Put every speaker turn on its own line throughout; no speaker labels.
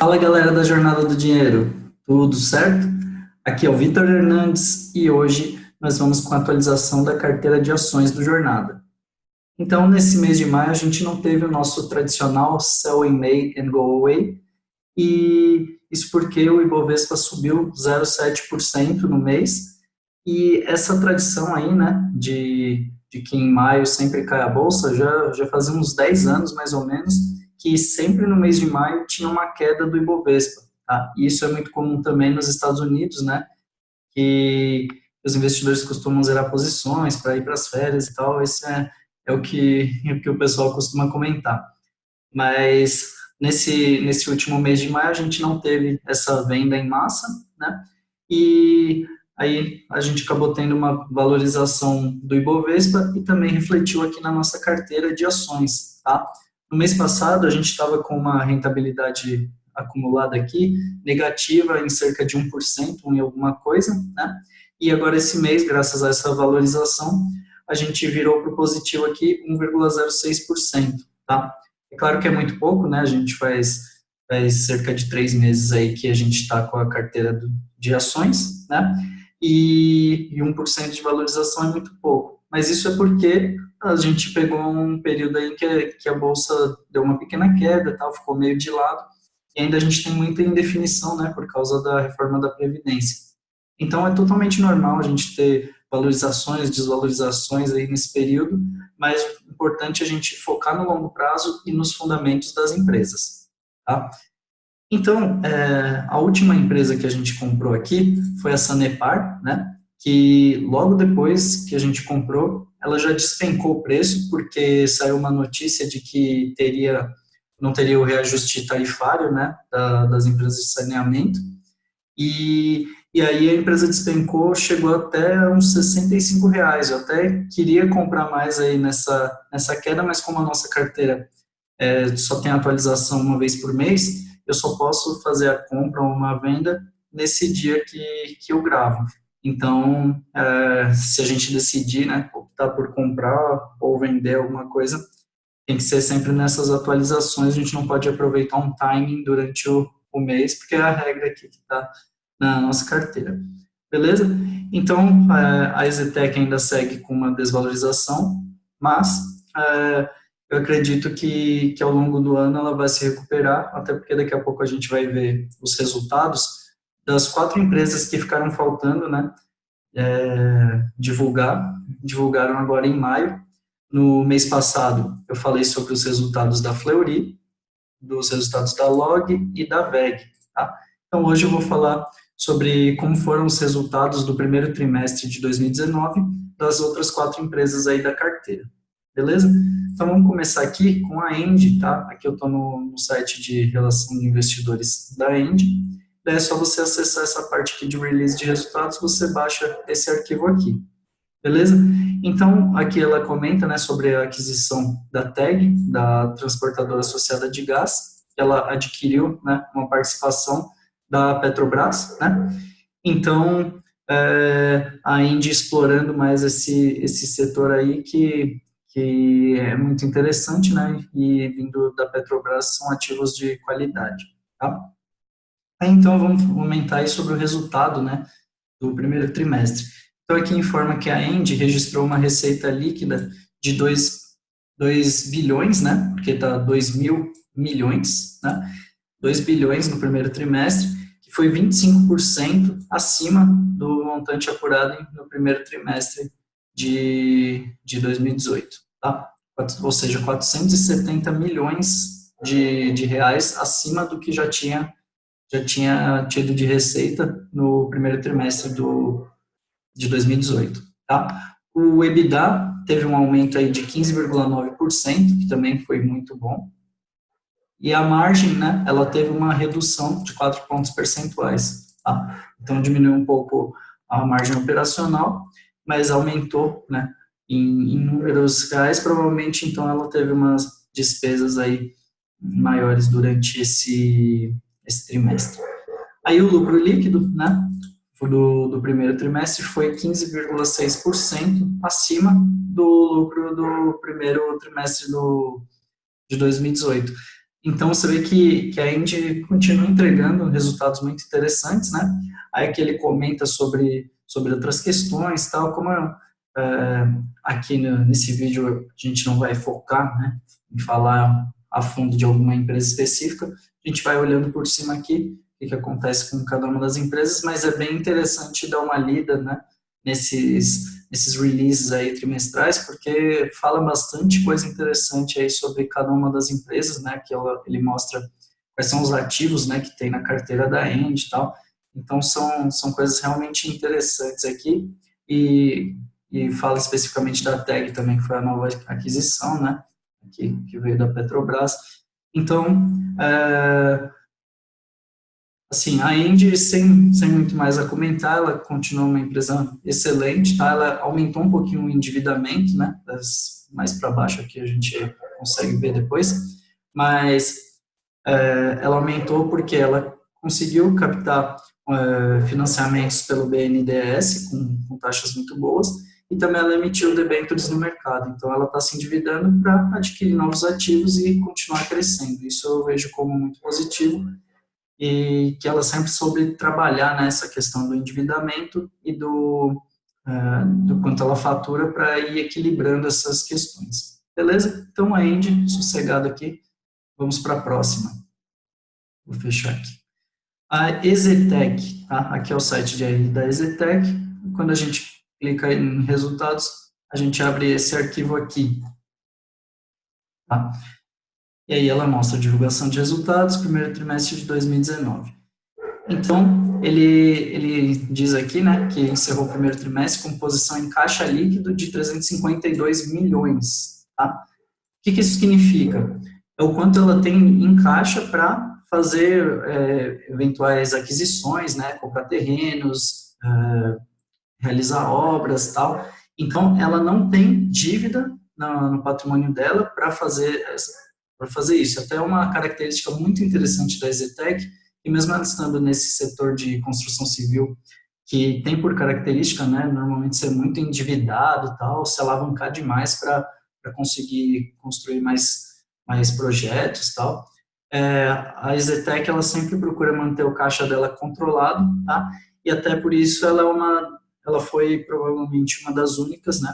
Fala galera da Jornada do Dinheiro, tudo certo? Aqui é o Vitor Hernandes e hoje nós vamos com a atualização da carteira de ações do Jornada. Então, nesse mês de maio, a gente não teve o nosso tradicional Sell in May and Go Away, e isso porque o Ibovespa subiu 0,7% no mês, e essa tradição aí, né, de que em maio sempre cai a bolsa, já fazia uns 10 anos mais ou menos, que sempre no mês de maio tinha uma queda do Ibovespa, tá? E isso é muito comum também nos Estados Unidos, né, que os investidores costumam zerar posições para ir para as férias e tal, esse é o que o pessoal costuma comentar. Mas nesse último mês de maio a gente não teve essa venda em massa, né? E aí a gente acabou tendo uma valorização do Ibovespa e também refletiu aqui na nossa carteira de ações, tá? No mês passado a gente estava com uma rentabilidade acumulada aqui negativa em cerca de 1%, em alguma coisa, né? E agora esse mês, graças a essa valorização, a gente virou para o positivo aqui 1,06%, tá? É claro que é muito pouco, né? A gente faz cerca de 3 meses aí que a gente está com a carteira de ações, né? E 1% de valorização é muito pouco. Mas isso é porque a gente pegou um período aí que a bolsa deu uma pequena queda, tal, ficou meio de lado, e ainda a gente tem muita indefinição, né? Por causa da reforma da Previdência. Então é totalmente normal a gente ter valorizações, desvalorizações aí nesse período, mas o importante é a gente focar no longo prazo e nos fundamentos das empresas, tá? Então, a última empresa que a gente comprou aqui foi a Sanepar, né? Que logo depois que a gente comprou, ela já despencou o preço, porque saiu uma notícia de que não teria o reajuste tarifário, né? Das empresas de saneamento, e aí a empresa despencou, chegou até uns R$ 65. Eu até queria comprar mais aí nessa queda, mas como a nossa carteira só tem atualização uma vez por mês, eu só posso fazer a compra ou uma venda nesse dia que eu gravo. Então, se a gente decidir, né, optar por comprar ou vender alguma coisa, tem que ser sempre nessas atualizações, a gente não pode aproveitar um timing durante o mês, porque é a regra aqui que está na nossa carteira. Beleza? Então, a EZTEC ainda segue com uma desvalorização, mas eu acredito que ao longo do ano ela vai se recuperar, até porque daqui a pouco a gente vai ver os resultados das 4 empresas que ficaram faltando, né, divulgaram agora em maio. No mês passado, eu falei sobre os resultados da Fleury, dos resultados da Log e da VEG, tá? Então, hoje eu vou falar sobre como foram os resultados do primeiro trimestre de 2019 das outras 4 empresas aí da carteira, beleza? Então, vamos começar aqui com a End, tá? Aqui eu estou no site de relação de investidores da End. Daí é só você acessar essa parte aqui de release de resultados, você baixa esse arquivo aqui. Beleza? Então, aqui ela comenta, né, sobre a aquisição da TEG, da Transportadora Associada de Gás, que ela adquiriu, né, uma participação da Petrobras, né? Então, a Indy explorando mais esse setor aí que é muito interessante, né? E vindo da Petrobras são ativos de qualidade, tá? Então, vamos comentar aí sobre o resultado, né, do primeiro trimestre. Então, aqui informa que a End registrou uma receita líquida de 2 bilhões, né, porque está 2 mil milhões, né, 2 bilhões no primeiro trimestre, que foi 25% acima do montante apurado no primeiro trimestre de 2018, tá? Ou seja, 470 milhões de reais acima do que já tinha tido de receita no primeiro trimestre de 2018, tá? O EBITDA teve um aumento aí de 15,9%, que também foi muito bom. E a margem, né, ela teve uma redução de 4 pontos percentuais, tá? Então diminuiu um pouco a margem operacional, mas aumentou, né, em números reais, provavelmente então ela teve umas despesas aí maiores durante esse trimestre. Aí o lucro líquido, né, do primeiro trimestre foi 15,6% acima do lucro do primeiro trimestre de 2018. Então, você vê que a Indy continua entregando resultados muito interessantes, né? Aí que ele comenta sobre outras questões, tal, como aqui nesse vídeo a gente não vai focar, né, em falar a fundo de alguma empresa específica, a gente vai olhando por cima aqui o que acontece com cada uma das empresas, mas é bem interessante dar uma lida, né, nesses releases aí trimestrais, porque fala bastante coisa interessante aí sobre cada uma das empresas, né, que ele mostra quais são os ativos, né, que tem na carteira da End e tal. Então, são coisas realmente interessantes aqui, e, e fala especificamente da TAG também, que foi a nova aquisição, né, que veio da Petrobras. Então, assim, a Engie, sem muito mais a comentar, ela continua uma empresa excelente, tá? Ela aumentou um pouquinho o endividamento, né? Mais para baixo aqui a gente consegue ver depois, mas ela aumentou porque ela conseguiu captar financiamentos pelo BNDES com taxas muito boas, e também ela emitiu debêntures no mercado. Então, ela está se endividando para adquirir novos ativos e continuar crescendo. Isso eu vejo como muito positivo, e que ela sempre soube trabalhar nessa questão do endividamento e do quanto ela fatura para ir equilibrando essas questões. Beleza? Então, a Andy, sossegado aqui, vamos para a próxima. Vou fechar aqui. A Exetec, tá? Aqui é o site da Exetec. Quando a gente clica em resultados, a gente abre esse arquivo aqui. Tá? E aí ela mostra a divulgação de resultados, primeiro trimestre de 2019. Então, ele diz aqui, né, que encerrou o primeiro trimestre com posição em caixa líquido de 352 milhões, tá? O que isso significa? É o quanto ela tem em caixa para fazer eventuais aquisições, né, comprar terrenos, realizar obras, tal. Então, ela não tem dívida no patrimônio dela para fazer isso. Até uma característica muito interessante da Exetec, e mesmo ela estando nesse setor de construção civil, que tem por característica, né, normalmente ser muito endividado, tal, se alavancar demais para conseguir construir mais projetos, tal. A Exetec, ela sempre procura manter o caixa dela controlado, tá? E até por isso ela foi provavelmente uma das únicas, né,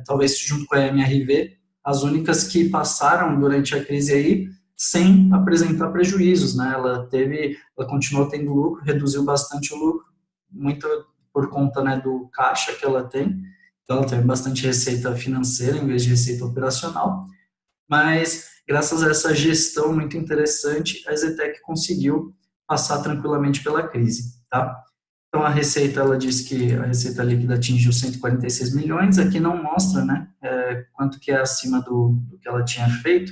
talvez junto com a MRV, as únicas que passaram durante a crise aí sem apresentar prejuízos, né? Ela continuou tendo lucro, reduziu bastante o lucro, muito por conta, né, do caixa que ela tem. Então, ela teve bastante receita financeira em vez de receita operacional, mas graças a essa gestão muito interessante, a Exetec conseguiu passar tranquilamente pela crise, tá? Então, a receita, ela diz que a receita líquida atingiu 146 milhões, aqui não mostra, né, quanto que é acima do que ela tinha feito.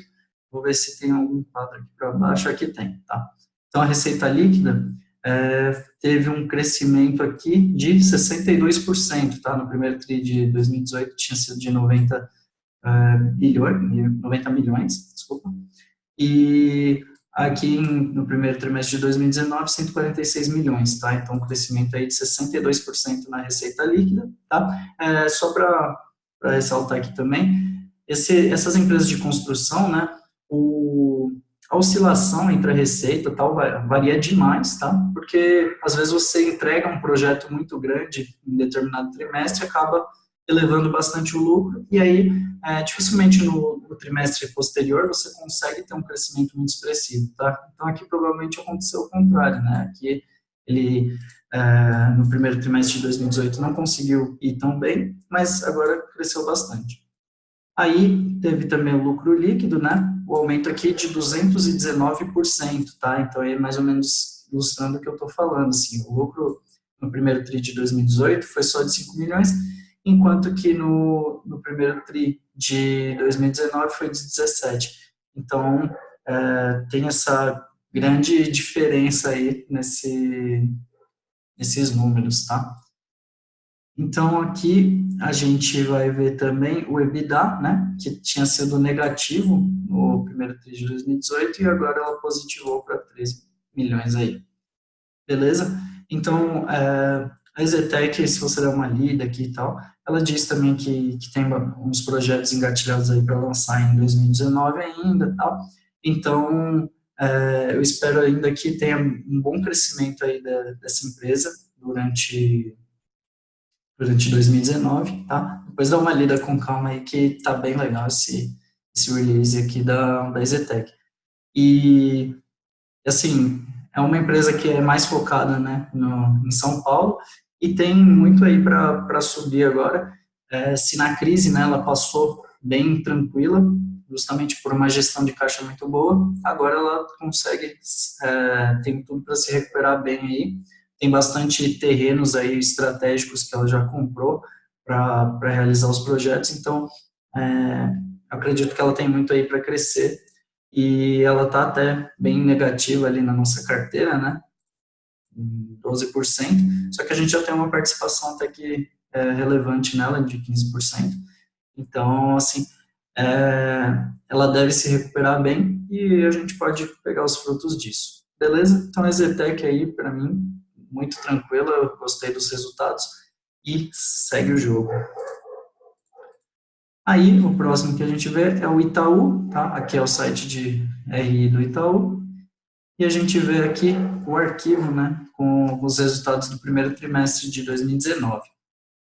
Vou ver se tem algum quadro aqui para baixo, aqui tem, tá? Então, a receita líquida teve um crescimento aqui de 62%, tá? No primeiro TRI de 2018 tinha sido de 90 milhões, desculpa, e aqui no primeiro trimestre de 2019, 146 milhões, tá? Então, um crescimento aí de 62% na receita líquida, tá? Só para ressaltar aqui também, essas empresas de construção, né, a oscilação entre a receita tal varia demais, tá? Porque às vezes você entrega um projeto muito grande em determinado trimestre, acaba elevando bastante o lucro, e aí dificilmente no trimestre posterior você consegue ter um crescimento muito expressivo, tá? Então aqui provavelmente aconteceu o contrário, né? Aqui ele no primeiro trimestre de 2018 não conseguiu ir tão bem, mas agora cresceu bastante. Aí teve também o lucro líquido, né? O aumento aqui de 219%, tá? Então é mais ou menos ilustrando o que eu estou falando, assim, o lucro no primeiro TRI de 2018 foi só de 5 milhões, enquanto que no primeiro TRI de 2019 foi de 17. Então, tem essa grande diferença aí nesses números, tá? Então, aqui a gente vai ver também o EBITDA, né, que tinha sido negativo no primeiro TRI de 2018 e agora ela positivou para 13 milhões aí. Beleza? Então, a Exetec, se você der uma lida aqui e tal, ela diz também que tem uns projetos engatilhados aí para lançar em 2019 ainda tal. Então, eu espero ainda que tenha um bom crescimento aí dessa empresa durante 2019, tá? Depois dá uma lida com calma aí que tá bem legal esse release aqui da EZTEC. E, assim, é uma empresa que é mais focada, né, em São Paulo e tem muito aí para subir agora. Se na crise, né, ela passou bem tranquila, justamente por uma gestão de caixa muito boa, agora ela consegue, tem tudo para se recuperar bem aí, tem bastante terrenos aí estratégicos que ela já comprou para realizar os projetos, então acredito que ela tem muito aí para crescer e ela está até bem negativa ali na nossa carteira, né, 12%, só que a gente já tem uma participação até que relevante nela de 15%, então, assim, ela deve se recuperar bem e a gente pode pegar os frutos disso. Beleza? Então, a EZTEC aí, para mim, muito tranquila, eu gostei dos resultados e segue o jogo. Aí, o próximo que a gente vê é o Itaú, tá? Aqui é o site de RI do Itaú. E a gente vê aqui o arquivo, né, com os resultados do primeiro trimestre de 2019.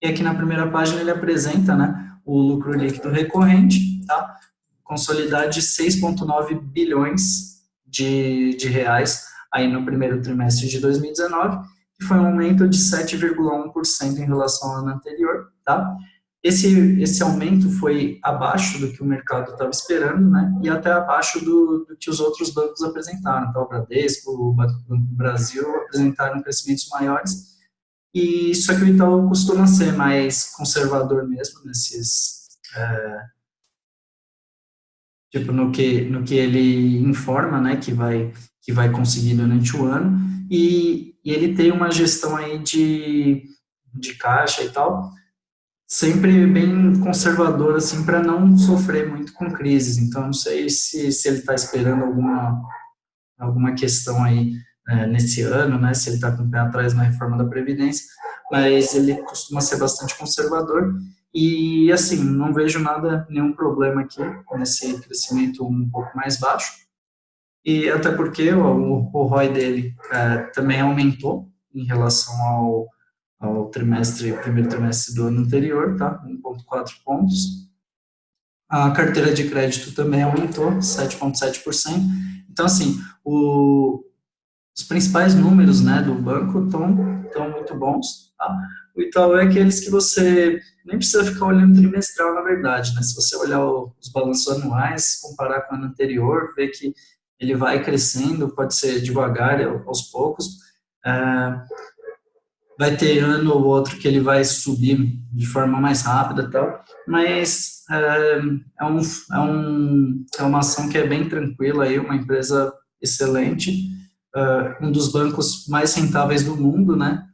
E aqui na primeira página ele apresenta, né, o lucro líquido recorrente, tá? Consolidado de 6,9 bilhões de reais aí no primeiro trimestre de 2019, que foi um aumento de 7,1% em relação ao ano anterior, tá? Esse aumento foi abaixo do que o mercado estava esperando, né? E até abaixo do que os outros bancos apresentaram. Então, o Bradesco, o Banco do Brasil apresentaram crescimentos maiores. E só que o Itaú costuma ser mais conservador mesmo nesses, tipo, no que ele informa, né, que vai conseguir durante o ano, e ele tem uma gestão aí de caixa e tal, sempre bem conservador, assim, para não sofrer muito com crises. Então, não sei se ele está esperando alguma questão aí nesse ano, né, se ele está com o pé atrás na reforma da Previdência, mas ele costuma ser bastante conservador e, assim, não vejo nenhum problema aqui nesse crescimento um pouco mais baixo e até porque o ROI dele também aumentou em relação ao primeiro trimestre do ano anterior, tá? 1,4 pontos. A carteira de crédito também aumentou 7,7%. Então, assim, os principais números, né, do banco estão muito bons, tá? O Itaú é aqueles que você nem precisa ficar olhando trimestral, na verdade, né? Se você olhar os balanços anuais, comparar com o ano anterior, ver que ele vai crescendo, pode ser devagar, aos poucos, vai ter ano ou outro que ele vai subir de forma mais rápida e tal, mas é uma ação que é bem tranquila aí, uma empresa excelente, um dos bancos mais rentáveis do mundo, né?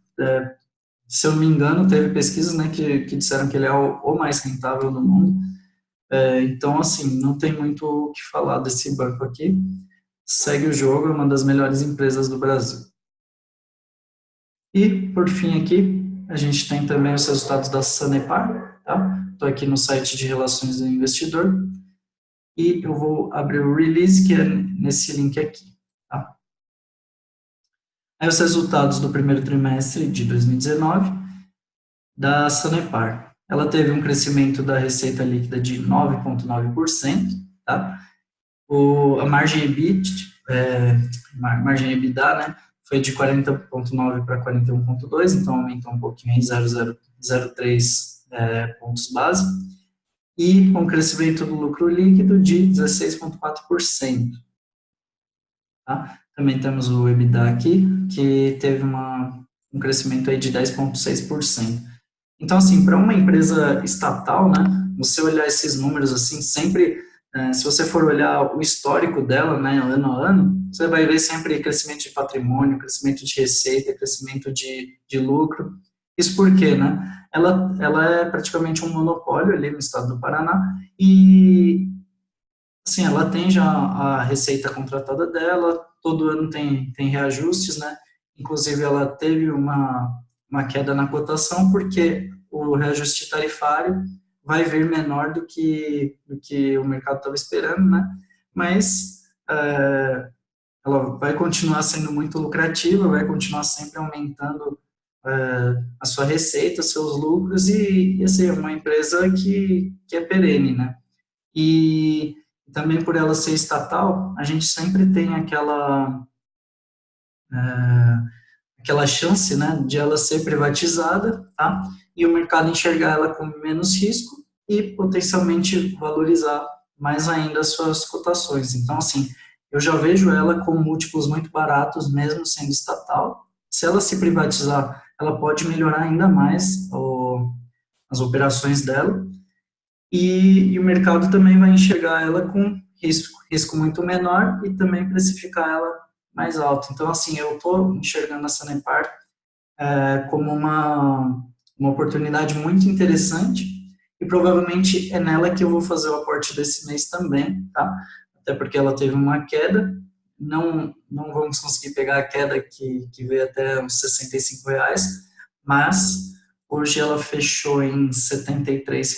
Se eu não me engano, teve pesquisas, né, que disseram que ele é o mais rentável do mundo. Então, assim, não tem muito o que falar desse banco aqui. Segue o jogo, é uma das melhores empresas do Brasil. E, por fim, aqui, a gente tem também os resultados da Sanepar, tá? Estou aqui no site de Relações do Investidor e eu vou abrir o release, que é nesse link aqui, tá? Aí os resultados do primeiro trimestre de 2019 da Sanepar. Ela teve um crescimento da receita líquida de 9,9%, tá? A margem EBIT, margem EBITDA, né, foi de 40,9 para 41,2, então aumentou um pouquinho em 0,03 pontos base, e um crescimento do lucro líquido de 16,4%. Tá? Também temos o EBITDA aqui, que teve um crescimento aí de 10,6%. Então, assim, para uma empresa estatal, né, você olhar esses números assim, sempre, se você for olhar o histórico dela, né, ano a ano, você vai ver sempre crescimento de patrimônio, crescimento de receita, crescimento de lucro. Isso por quê, né? Ela é praticamente um monopólio ali no estado do Paraná e, assim, ela tem já a receita contratada dela, todo ano tem reajustes, né? Inclusive, ela teve uma queda na cotação porque o reajuste tarifário vai vir menor do que o mercado estava esperando, né? Mas ela vai continuar sendo muito lucrativa, vai continuar sempre aumentando a sua receita, seus lucros, e assim, é uma empresa que é perene, né? E também por ela ser estatal, a gente sempre tem aquela chance, né, de ela ser privatizada, tá? E o mercado enxergar ela com menos risco e potencialmente valorizar mais ainda as suas cotações. Então, assim, eu já vejo ela com múltiplos muito baratos, mesmo sendo estatal. Se ela se privatizar, ela pode melhorar ainda mais as operações dela, e o mercado também vai enxergar ela com risco muito menor e também precificar ela mais alto. Então, assim, eu estou enxergando a Sanepar como uma oportunidade muito interessante, e provavelmente é nela que eu vou fazer o aporte desse mês também, tá? Até porque ela teve uma queda, não vamos conseguir pegar a queda que veio até uns R$ 65, mas hoje ela fechou em R$ 73,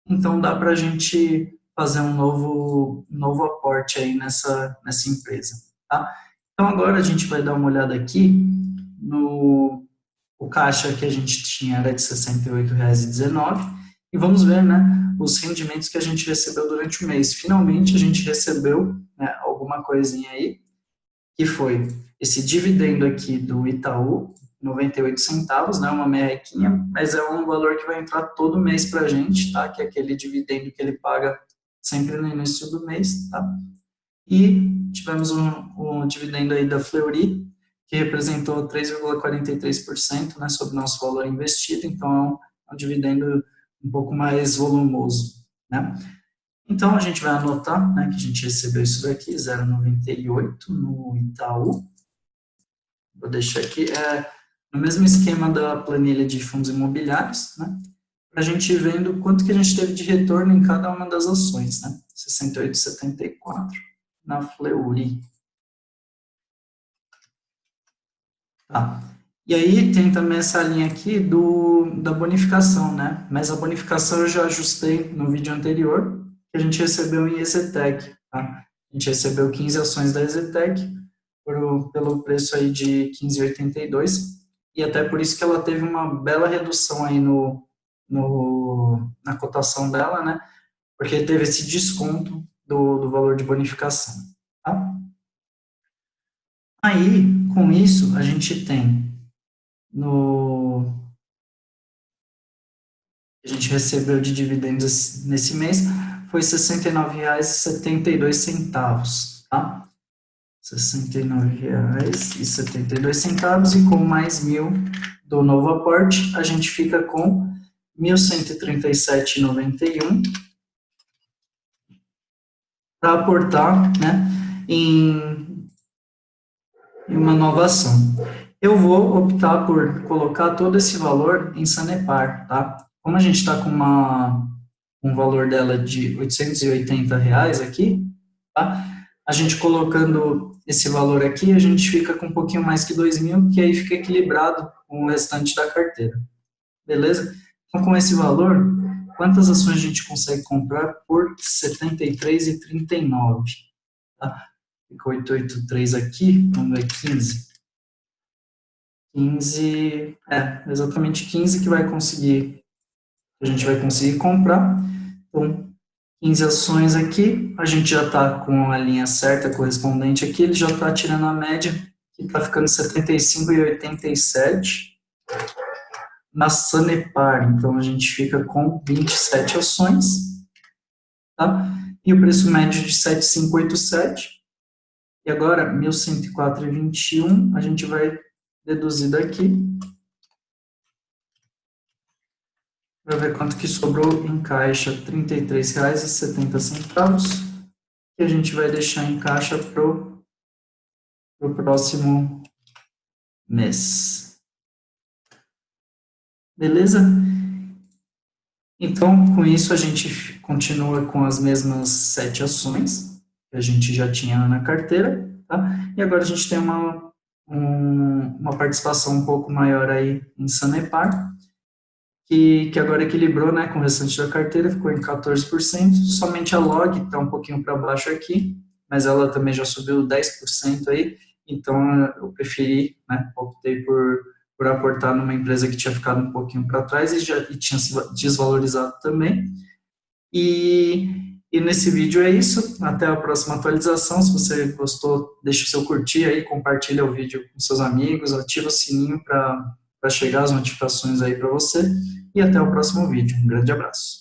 então dá para a gente fazer um novo aporte aí nessa empresa, tá? Então agora a gente vai dar uma olhada aqui no o caixa que a gente tinha era de R$ 68,19, e vamos ver, né, os rendimentos que a gente recebeu durante o mês. Finalmente a gente recebeu, né, alguma coisinha aí, que foi esse dividendo aqui do Itaú, 98 centavos, né, uma merrequinha, mas é um valor que vai entrar todo mês para a gente, tá, que é aquele dividendo que ele paga sempre no início do mês, tá. E tivemos um dividendo aí da Fleury, que representou 3,43%, né, sobre o nosso valor investido, então é um dividendo um pouco mais volumoso, né. Então, a gente vai anotar, né, que a gente recebeu isso daqui, 0,98 no Itaú. Vou deixar aqui, no mesmo esquema da planilha de fundos imobiliários, né, para a gente ir vendo quanto que a gente teve de retorno em cada uma das ações, né, 68,74 na Fleury. Tá. E aí tem também essa linha aqui da bonificação, né? Mas a bonificação eu já ajustei no vídeo anterior, que a gente recebeu em EZTEC, tá? A gente recebeu 15 ações da EZTEC pelo preço aí de 15,82, e até por isso que ela teve uma bela redução aí na cotação dela, né? Porque teve esse desconto do valor de bonificação, tá? Aí, com isso, a gente tem no que a gente recebeu de dividendos nesse mês foi R$ 69,72, tá? R$ 69,72, e com mais 1.000 do novo aporte, a gente fica com R$ 1.137,91 para aportar, né, em uma nova ação. Eu vou optar por colocar todo esse valor em Sanepar, tá? Como a gente está com um valor dela de R$ 880 aqui, tá? A gente colocando esse valor aqui, a gente fica com um pouquinho mais que 2.000, que aí fica equilibrado com o restante da carteira. Beleza? Então, com esse valor, quantas ações a gente consegue comprar por R$ 73,39? Tá? Fica 883 aqui, vamos ver, 15. 15, exatamente 15 que a gente vai conseguir comprar. Então, 15 ações aqui, a gente já está com a linha certa correspondente aqui, ele já está tirando a média, que está ficando 75,87 na Sanepar. Então, a gente fica com 27 ações, tá? E o preço médio de 7,587. E agora, 1.104,21, a gente vai deduzir daqui, para ver quanto que sobrou em caixa, R$ 33,70, que a gente vai deixar em caixa para o próximo mês. Beleza? Então, com isso, a gente continua com as mesmas 7 ações que a gente já tinha na carteira, tá? E agora a gente tem uma participação um pouco maior aí em Sanepar, que agora equilibrou, né, com o restante da carteira, ficou em 14%, somente a Log está um pouquinho para baixo aqui, mas ela também já subiu 10% aí, então eu preferi, né, optei por aportar numa empresa que tinha ficado um pouquinho para trás e tinha se desvalorizado também. E nesse vídeo é isso. Até a próxima atualização. Se você gostou, deixa o seu curtir aí, compartilha o vídeo com seus amigos, ativa o sininho para chegar as notificações aí para você. E até o próximo vídeo. Um grande abraço.